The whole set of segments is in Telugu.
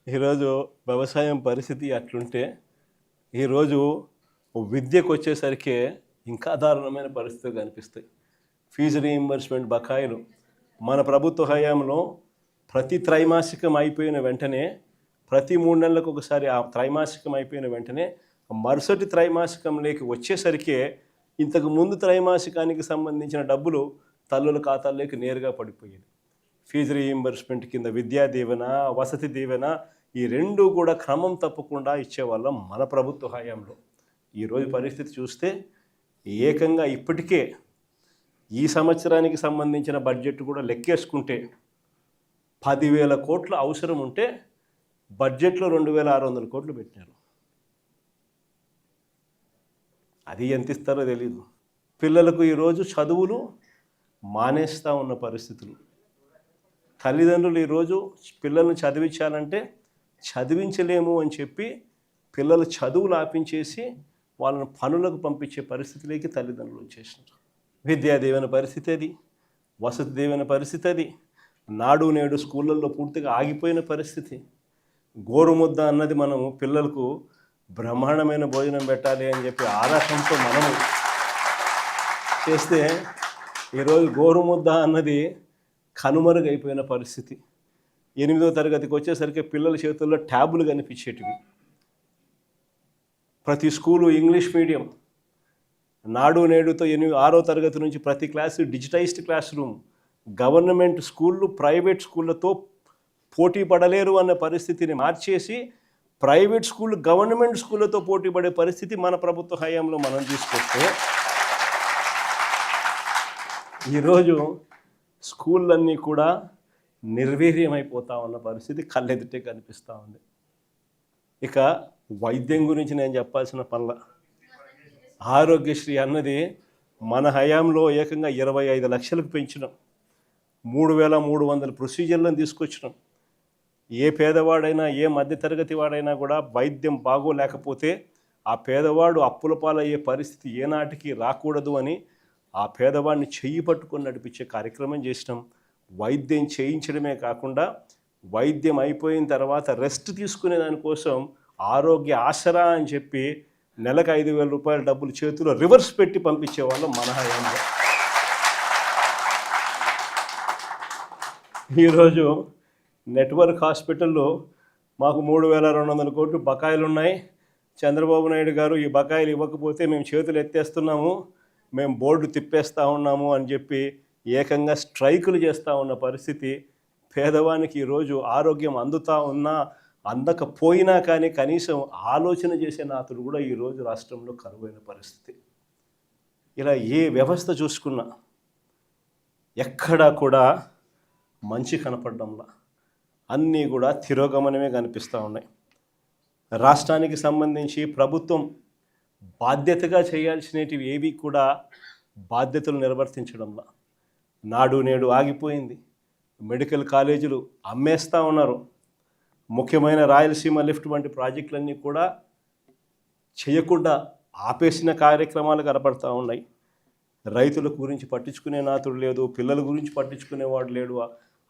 ఈరోజు వ్యవసాయం పరిస్థితి అట్లుంటే ఈరోజు విద్యకు వచ్చేసరికి ఇంకా దారుణమైన పరిస్థితులు కనిపిస్తాయి. ఫీజు రీయింబర్స్మెంట్ బకాయిలు మన ప్రభుత్వ హయాంలో ప్రతి త్రైమాసికం అయిపోయిన వెంటనే ప్రతి 3 నెలలకు ఒకసారి ఆ త్రైమాసికం అయిపోయిన వెంటనే మరుసటి త్రైమాసికంలోకి వచ్చేసరికి ఇంతకు ముందు త్రైమాసికానికి సంబంధించిన డబ్బులు తల్లుల ఖాతాల్లోకి నేరుగా పడిపోయేది. ఫీజు రీయింబర్స్మెంట్ కింద విద్యా దీవెన, వసతి దీవెన ఈ రెండు కూడా క్రమం తప్పకుండా ఇచ్చేవాళ్ళం మన ప్రభుత్వ హయాంలో. ఈరోజు పరిస్థితి చూస్తే ఏకంగా ఇప్పటికే ఈ సంవత్సరానికి సంబంధించిన బడ్జెట్ కూడా లెక్కేసుకుంటే 10,000 కోట్ల అవసరం ఉంటే బడ్జెట్లో 2,600 కోట్లు పెట్టినారు. అది ఎంత ఇస్తారో తెలీదు. పిల్లలకు ఈరోజు చదువులు మానేస్తూ ఉన్న పరిస్థితులు. తల్లిదండ్రులు ఈరోజు పిల్లల్ని చదివించాలంటే చదివించలేము అని చెప్పి పిల్లల చదువులు ఆపించేసి వాళ్ళని పనులకు పంపించే పరిస్థితిలోకి తల్లిదండ్రులు వచ్చేసినారు. విద్యా దీవెన పరిస్థితి అది, వసతి దీవెన పరిస్థితి అది, నాడు నేడు స్కూళ్ళల్లో పూర్తిగా ఆగిపోయిన పరిస్థితి. గోరుముద్ద అన్నది మనము పిల్లలకు బ్రహ్మాండమైన భోజనం పెట్టాలి అని చెప్పి ఆరాటంతో మనము చేస్తే ఈరోజు గోరుముద్ద అన్నది కనుమరుగైపోయిన పరిస్థితి. 8వ తరగతికి వచ్చేసరికి పిల్లల చేతుల్లో ట్యాబులు కనిపించేటివి. ప్రతి స్కూలు ఇంగ్లీష్ మీడియం. నాడు నేడుతో 6వ తరగతి నుంచి ప్రతి class digitised class room. Government స్కూళ్ళు ప్రైవేట్ స్కూళ్ళతో పోటీ పడలేరు అన్న పరిస్థితిని మార్చేసి ప్రైవేట్ స్కూళ్ళు గవర్నమెంట్ స్కూళ్ళతో పోటీ పడే పరిస్థితి మన ప్రభుత్వ హయాంలో మనం తీసుకొస్తే ఈరోజు స్కూళ్ళన్నీ కూడా నిర్వీర్యమైపోతా ఉన్న పరిస్థితి కళ్ళెదుటే కనిపిస్తూ ఉంది. ఇక వైద్యం గురించి నేను చెప్పాల్సిన పనుల ఆరోగ్యశ్రీ అన్నది మన హయాంలో ఏకంగా 25 లక్షలకు పెంచినాం. 3,300 ప్రొసీజర్లను తీసుకొచ్చినాం. ఏ పేదవాడైనా ఏ మధ్యతరగతి వాడైనా కూడా వైద్యం బాగోలేకపోతే ఆ పేదవాడు అప్పుల పాలయ్యే పరిస్థితి ఏనాటికి రాకూడదు అని ఆ పేదవాడిని చెయ్యి పట్టుకొని నడిపించే కార్యక్రమం చేసినాం. వైద్యం చేయించడమే కాకుండా వైద్యం అయిపోయిన తర్వాత రెస్ట్ తీసుకునే దానికోసం ఆరోగ్య ఆసరా అని చెప్పి నెలకు 5,000 రూపాయల డబ్బులు చేతిలో రివర్స్ పెట్టి పంపించేవాళ్ళం మన హయాంలో. ఈరోజు నెట్వర్క్ హాస్పిటల్లో మాకు 3,200 కోట్లు బకాయిలు ఉన్నాయి. చంద్రబాబు నాయుడు గారు ఈ బకాయిలు ఇవ్వకపోతే మేము చేతులు ఎత్తేస్తున్నాము, మేము బోర్డు తిప్పేస్తూ ఉన్నాము అని చెప్పి ఏకంగా స్ట్రైకులు చేస్తూ ఉన్న పరిస్థితి. పేదవానికి ఈరోజు ఆరోగ్యం అందుతూ ఉన్నా అందకపోయినా కానీ కనీసం ఆలోచన చేసే నాతులు కూడా ఈరోజు రాష్ట్రంలో కరువైన పరిస్థితి. ఇలా ఏ వ్యవస్థ చూసుకున్నా ఎక్కడా కూడా మంచి కనపడడంలా అన్నీ కూడా తిరోగమనమే కనిపిస్తూ ఉన్నాయి. రాష్ట్రానికి సంబంధించి ప్రభుత్వం బాధ్యతగా చేయాల్సినవి ఏవి కూడా బాధ్యతలు నిర్వర్తించడంలా. నాడు నేడు ఆగిపోయింది. మెడికల్ కాలేజీలు అమ్మేస్తూ ఉన్నారు. ముఖ్యమైన రాయలసీమ లిఫ్ట్ వంటి ప్రాజెక్టులన్నీ కూడా చేయకుండా ఆపేసిన కార్యక్రమాలు కనపడతా ఉన్నాయి. రైతుల గురించి పట్టించుకునే నాతుడు లేదు, పిల్లల గురించి పట్టించుకునేవాడు లేడు,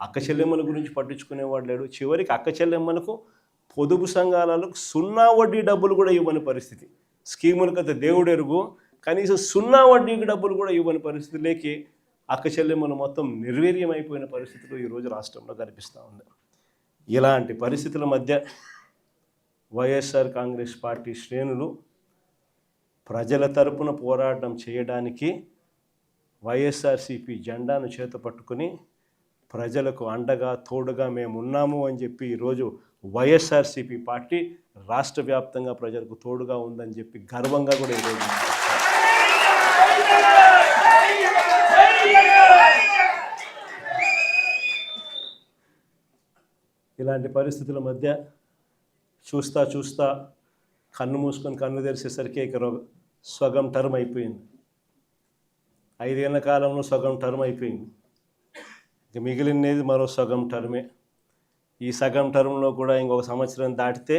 అక్క చెల్లెమ్మల గురించి పట్టించుకునేవాడు లేడు. చివరికి అక్క చెల్లెమ్మలకు పొదుపు సంఘాలకు 0 వడ్డీ డబ్బులు కూడా ఇవ్వని పరిస్థితి. స్కీములకు అయితే దేవుడు ఎరుగు, కనీసం 0 వడ్డీకి డబ్బులు కూడా ఇవ్వని పరిస్థితిలోకి అక్క చెల్లెమ్మలు మొత్తం నిర్వీర్యమైపోయిన పరిస్థితులు ఈరోజు రాష్ట్రంలో కనిపిస్తూ ఉంది. ఇలాంటి పరిస్థితుల మధ్య వైఎస్ఆర్ కాంగ్రెస్ పార్టీ శ్రేణులు ప్రజల తరపున పోరాటం చేయడానికి వైఎస్ఆర్సీపీ జెండాను చేత పట్టుకుని ప్రజలకు అండగా తోడుగా మేము ఉన్నాము అని చెప్పి ఈరోజు వైఎస్ఆర్సీపీ పార్టీ రాష్ట్ర వ్యాప్తంగా ప్రజలకు తోడుగా ఉందని చెప్పి గర్వంగా కూడా ఈరోజు ఇలాంటి పరిస్థితుల మధ్య చూస్తా కన్ను మూసుకొని కన్ను తెరిచేసరికి ఇక సగం టర్మ్ అయిపోయింది. 5 ఏళ్ల కాలంలో సగం టర్మ్ అయిపోయింది. ఇక మిగిలినది మరో సగం టర్మే. ఈ సగం టర్మ్లో కూడా ఇంకొక సంవత్సరం దాటితే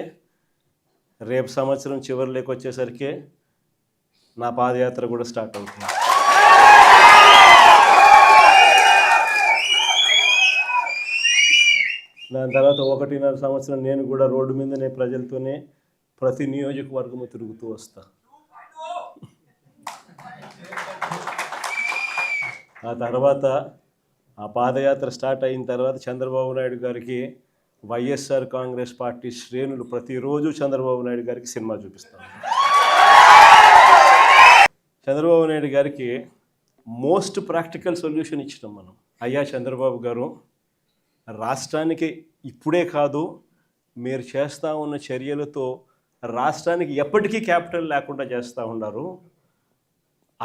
రేపు సంవత్సరం చివరిలోకి వచ్చేసరికి నా పాదయాత్ర కూడా స్టార్ట్ అవుతుంది. దాని తర్వాత 1.5 సంవత్సరం నేను కూడా రోడ్డు మీదనే ప్రజలతోనే ప్రతి నియోజకవర్గము తిరుగుతూ వస్తా. ఆ తర్వాత ఆ పాదయాత్ర స్టార్ట్ అయిన తర్వాత చంద్రబాబు నాయుడు గారికి వైఎస్ఆర్ కాంగ్రెస్ పార్టీ శ్రేణులు ప్రతిరోజు చంద్రబాబు నాయుడు గారికి సినిమా చూపిస్తాను. చంద్రబాబు నాయుడు గారికి మోస్ట్ ప్రాక్టికల్ సొల్యూషన్ ఇచ్చినాం మనం. అయ్యా చంద్రబాబు గారు, రాష్ట్రానికి ఇప్పుడే కాదు, మీరు చేస్తూ ఉన్న చర్యలతో రాష్ట్రానికి ఎప్పటికీ క్యాపిటల్ లేకుండా చేస్తూ ఉన్నారు.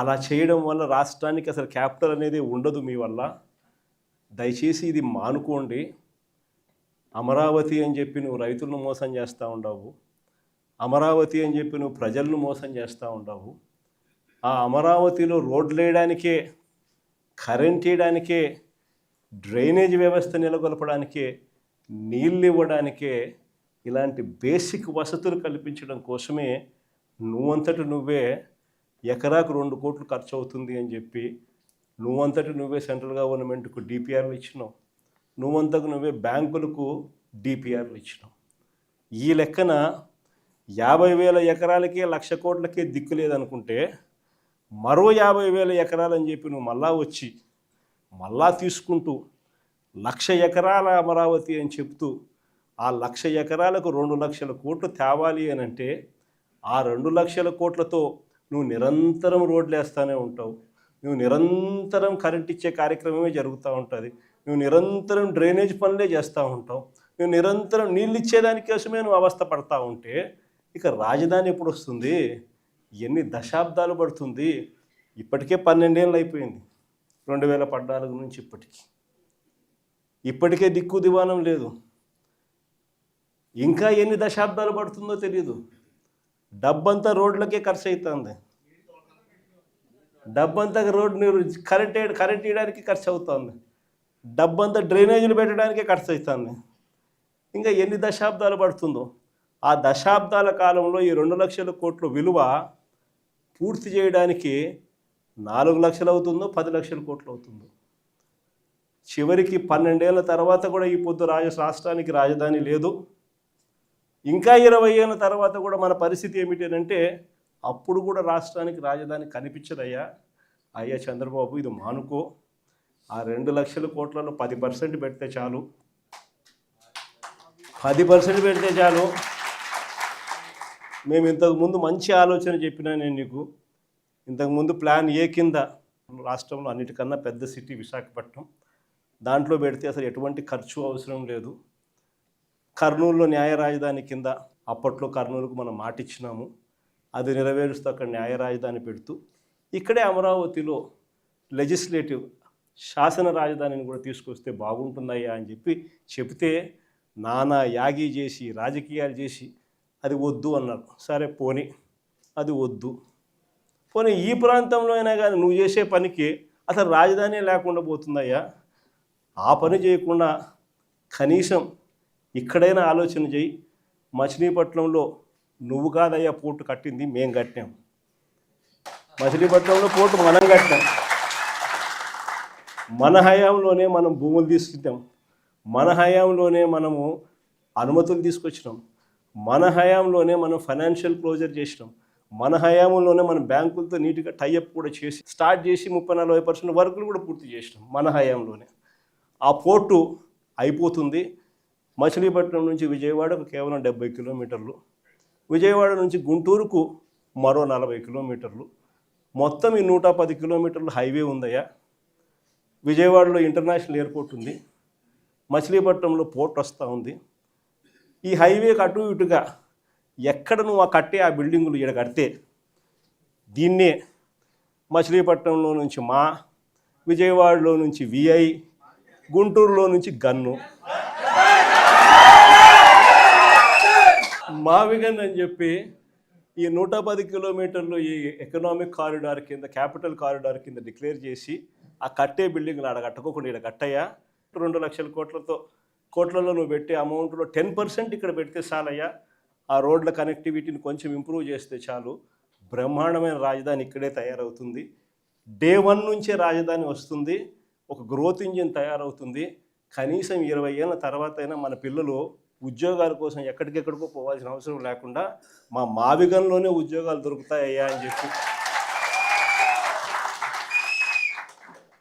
అలా చేయడం వల్ల రాష్ట్రానికి అసలు క్యాపిటల్ అనేది ఉండదు మీ వల్ల. దయచేసి ఇది మానుకోండి. అమరావతి అని చెప్పి నువ్వు రైతులను మోసం చేస్తూ ఉండవు, అమరావతి అని చెప్పి నువ్వు ప్రజలను మోసం చేస్తూ ఉండవు. ఆ అమరావతిలో రోడ్లు వేయడానికే, కరెంట్ వేయడానికే, డ్రైనేజ్ వ్యవస్థ నెలకొల్పడానికే, నీళ్ళు ఇవ్వడానికే, ఇలాంటి బేసిక్ వసతులు కల్పించడం కోసమే నువ్వంతటి నువ్వే ఎకరాకు 2 కోట్లు ఖర్చు అవుతుంది అని చెప్పి నువ్వంతటి నువ్వే సెంట్రల్ గవర్నమెంట్కు డిపిఆర్లు ఇచ్చినావు, నువ్వంతకు నువ్వే బ్యాంకులకు డిపిఆర్లు ఇచ్చినావు. ఈ లెక్కన 50,000 ఎకరాలకే 1,00,000 కోట్లకే దిక్కు లేదనుకుంటే మరో 50,000 ఎకరాలని చెప్పి నువ్వు మళ్ళా వచ్చి మళ్ళా తీసుకుంటూ 1,00,000 ఎకరాల అమరావతి అని చెప్తూ ఆ 1,00,000 ఎకరాలకు 2,00,000 కోట్లు తేవాలి అని అంటే ఆ 2,00,000 కోట్లతో నువ్వు నిరంతరం రోడ్లు వేస్తూనే ఉంటావు, నువ్వు నిరంతరం కరెంట్ ఇచ్చే కార్యక్రమమే జరుగుతూ ఉంటుంది, నువ్వు నిరంతరం డ్రైనేజ్ పనులే చేస్తూ ఉంటావు, నువ్వు నిరంతరం నీళ్ళు ఇచ్చేదాని కోసమే నువ్వు అవస్థ పడతా ఉంటే ఇక రాజధాని ఎప్పుడు వస్తుంది? ఎన్ని దశాబ్దాలు పడుతుంది? ఇప్పటికే 12 ఏళ్ళు అయిపోయింది 2014 నుంచి ఇప్పటికే దిక్కు దివానం లేదు. ఇంకా ఎన్ని దశాబ్దాలు పడుతుందో తెలియదు. డబ్బంతా రోడ్లకే ఖర్చు అవుతుంది, డబ్బంతా రోడ్డు కరెంట్ వేయడానికి ఖర్చు అవుతుంది, డబ్బంతా డ్రైనేజీలు పెట్టడానికే ఖర్చు అవుతుంది. ఇంకా ఎన్ని దశాబ్దాలు పడుతుందో. ఆ దశాబ్దాల కాలంలో ఈ 2,00,000 కోట్ల విలువ పూర్తి చేయడానికి 4 లక్షలు అవుతుందో 10 లక్షల కోట్లు అవుతుందో. చివరికి 12 ఏళ్ళ తర్వాత కూడా ఈ పొద్దు రాష్ట్రానికి రాజధాని లేదు. ఇంకా 20 ఏళ్ళ తర్వాత కూడా మన పరిస్థితి ఏమిటంటే అప్పుడు కూడా రాష్ట్రానికి రాజధాని కనిపించదయ్యా. అయ్యా చంద్రబాబు, ఇది మానుకో. ఆ 2 లక్షల కోట్లలో 10% పెడితే చాలు, 10% పెడితే చాలు. మేము ఇంతకుముందు మంచి ఆలోచన చెప్పినా నేను నీకు. ఇంతకుముందు ప్లాన్ ఏ కింద రాష్ట్రంలో అన్నిటికన్నా పెద్ద సిటీ విశాఖపట్నం, దాంట్లో పెడితే అసలు ఎటువంటి ఖర్చు అవసరం లేదు. కర్నూలులో న్యాయ రాజధాని కింద అప్పట్లో కర్నూలుకు మనం మాట ఇచ్చినాము, అది నెరవేరుస్తూ అక్కడ న్యాయ రాజధాని పెడుతూ ఇక్కడే అమరావతిలో లెజిస్లేటివ్ శాసన రాజధానిని కూడా తీసుకొస్తే బాగుంటుందయ్యా అని చెప్తే నానా యాగి చేసి రాజకీయాలు చేసి అది వద్దు అన్నారు. సరే పోనీ, అది వద్దు. పోనీ ఈ ప్రాంతంలో అయినా కానీ నువ్వు చేసే పనికి అసలు రాజధాని లేకుండా పోతుందయ్యా. ఆ పని చేయకుండా కనీసం ఇక్కడైనా ఆలోచన చేయి. మచిలీపట్నంలో నువ్వు కాదయ్యా పోర్టు కట్టింది, మేం కట్టాం. మచిలీపట్నంలో పోర్టు మనం కట్టాం. మన హయాంలోనే మనం భూములు తీసుకుంటాం, మన హయాంలోనే మనము అనుమతులు తీసుకొచ్చినాం, మన హయాంలోనే మనం ఫైనాన్షియల్ క్లోజర్ చేసినాం, మన హయాంలోనే మనం బ్యాంకులతో నీట్గా టైఅప్ కూడా చేసి స్టార్ట్ చేసి 30-40% వర్కులు కూడా పూర్తి చేసినాం మన హయాంలోనే. ఆ పోర్టు అయిపోతుంది. మచిలీపట్నం నుంచి విజయవాడకు కేవలం 70 కిలోమీటర్లు, విజయవాడ నుంచి గుంటూరుకు మరో 40 కిలోమీటర్లు, మొత్తం ఈ 110 కిలోమీటర్లు హైవే ఉందయ్యా. విజయవాడలో ఇంటర్నేషనల్ ఎయిర్పోర్ట్ ఉంది, మచిలీపట్నంలో పోర్ట్ వస్తూ ఉంది. ఈ హైవేకి అటు ఇటుగా ఎక్కడ నువ్వు ఆ బిల్డింగులు ఇక్కడ కడితే దీన్నే మచిలీపట్నంలో నుంచి మా, విజయవాడలో నుంచి విఐ, గుంటూరులో నుంచి గన్ను, మావిగన్ అని చెప్పి ఈ 110 కిలోమీటర్లు ఈ ఎకనామిక్ కారిడార్ కింద, క్యాపిటల్ కారిడార్ కింద డిక్లేర్ చేసి ఆ కట్టే బిల్డింగ్లు ఆడ కట్టుకోకుండా ఇక్కడ కట్టయ్యా. 2 లక్షల కోట్లలో నువ్వు పెట్టే అమౌంట్లో 10% ఇక్కడ పెడితే చాలయ్యా. ఆ రోడ్ల కనెక్టివిటీని కొంచెం ఇంప్రూవ్ చేస్తే చాలు, బ్రహ్మాండమైన రాజధాని ఇక్కడే తయారవుతుంది. డే 1 నుంచే రాజధాని వస్తుంది, ఒక గ్రోత్ ఇంజిన్ తయారవుతుంది. కనీసం 20 ఏళ్ళ తర్వాత అయినా మన పిల్లలు ఉద్యోగాల కోసం ఎక్కడికెక్కడికో పోవాల్సిన అవసరం లేకుండా మా మావిగంలోనే ఉద్యోగాలు దొరుకుతాయ్యా అని చెప్పి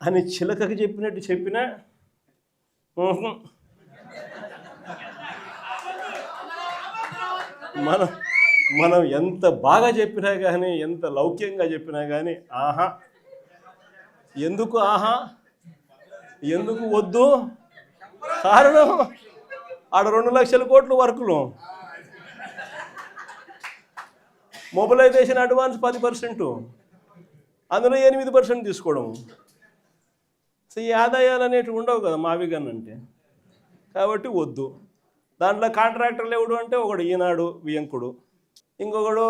అని చిలకకి చెప్పినట్టు చెప్పినా ఊహు. మనం మనం ఎంత బాగా చెప్పినా కానీ ఎంత లౌక్యంగా చెప్పినా కానీ ఆహా. ఎందుకు ఆహా, ఎందుకు వద్దు? కారణం ఆడ 2 లక్షల కోట్లు వర్కులు, మొబిలైజేషన్ అడ్వాన్స్ 10%, అందులో 8% తీసుకోవడం. సో ఈ ఆదాయాలు అనేటివి ఉండవు కదా మావిగన్ అంటే. కాబట్టి వద్దు. దాంట్లో కాంట్రాక్టర్లు ఎవడు అంటే ఒకడు ఈనాడు వియంకుడు, ఇంకొకడు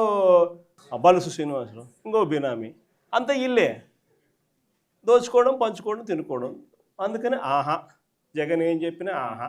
బలుసు శ్రీనివాసులు, ఇంకో బినామీ, అంతా ఇల్లే దోచుకోవడం, పంచుకోవడం, తినుకోవడం. అందుకని ఆహా, జగన్ ఏం చెప్పినా ఆహా.